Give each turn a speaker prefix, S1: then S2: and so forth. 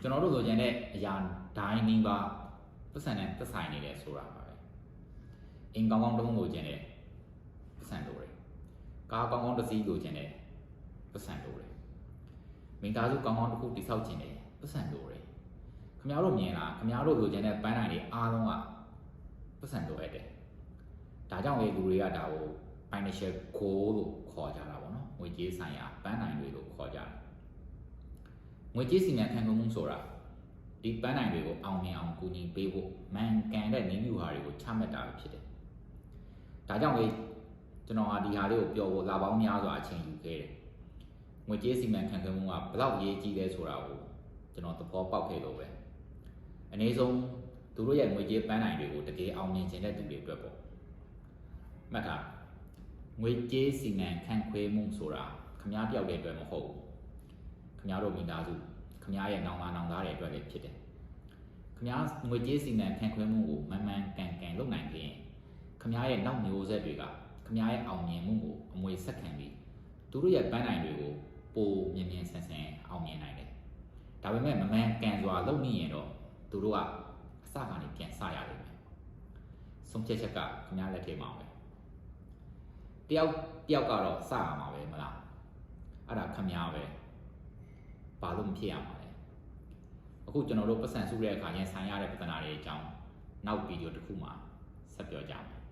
S1: ကျွန်တော်တို့ဆိုရင်လည်းအရာဒိုင်းနီးပါပတ်စံနဲ့သက်ဆိုင်နေတယ်ဆိုတာပါပဲအင်ကောင်းကောင်းတုံးလို့ခြင်းနဲ့ပတ်စံလိုတယ်ကားကောင်းကောင်းတစ်စီးလိုခြင်းနဲ့ပတ်စံလိုတယ်မိသားစုကောင်းကောင်းတစ်ခုတိဆောက်ခြင်းနဲ့ပတ်စံလိုတယ်ခင်ဗျားတို့မြင်လားခင်ဗျားတို့လိုခြင်းနဲ့ပန်းနိုင်တွေအားလုံးကပတ်စံလိုရတယ်ဒါကြောင့်လေလူတွေကဒါကို financial goal လို့ခေါ်ကြတာပေါ့နော်ငွေကြေးဆိုင်ရာပန်းနိုင်တွေလို့ခေါ်ကြတယ်ငွေကြေးစီမံခန့်ခွဲမှုဆိုတာဒီပန်းနိုင်တွေကိုအောင်မြင်အောင်ကူညီပေးဖို့မှန်ကန်တဲ့နည်းမျိုးဟာတွေကိုချမှတ်တာဖြစ်တယ်ဒါကြောင့်လေကျွန်တော်ဟာဒီဟာလေးကိုပျော်ဖို့လာပေါင်းများစွာအချိန်ယူခဲ့တယ်ငွေကြေးစီမံခန့်ခွဲမှုကဘယ်လောက်ရေးကြီးလဲဆိုတာကိုကျွန်တော်သဘောပေါက်ခဲ့လို့ပဲအနည်းဆုံးသူတို့ရဲ့ငွေကြေးပန်းနိုင်တွေကိုတကယ်အောင်မြင်ခြင်းတဲ့သူတွေအတွက်ပေါ့မှတ်ထားငွေကြေးစီမံခန့်ခွဲမှုဆိုတာခမားတယောက်တည်းအတွက်မဟုတ်ဘူးခမားတို့မိသားစုခမားရဲ့နောင်လာနောင်သားတွေအတွက်လည်းဖြစ်တယ်ခမားငွေကြေးစီမံခန့်ခွဲမှုကိုမှန်မှန်ကန်လုပ်နိုင်ရင်ခမားရဲ့နောက်မျိုးဆက်တွေကခမားရဲ့အောင်မြင်မှုကိုအမွေဆက်ခံပြီးသူတို့ရဲ့ပန်းနိုင်တွေကိုပိုမြင်မြင်ဆန်ဆန်အောင်မြင်နိုင်တယ်ဒါပေမဲ့မမှန်ကန်စွာလုပ်နေရင်တော့သူတို့ကအစကနေပြန်စရလိမ့်မယ်ဆုံးဖြတ်ချက်ကခမားလက်ထဲမှာပဲတယောက်ကတော့စရမှာပဲမလားအဲ့ဒါခမားပဲဘာလို့မဖြစ်ရမှာလဲအခုကျွန်တော်တို့ပတ်စံစုတဲ့အခါရင်ဆိုင်ရတဲ့ပြဿနာတွေအကြောင်းနောက်ဗီဒီယိုတစ်ခုမှာဆက်ပြောကြမယ်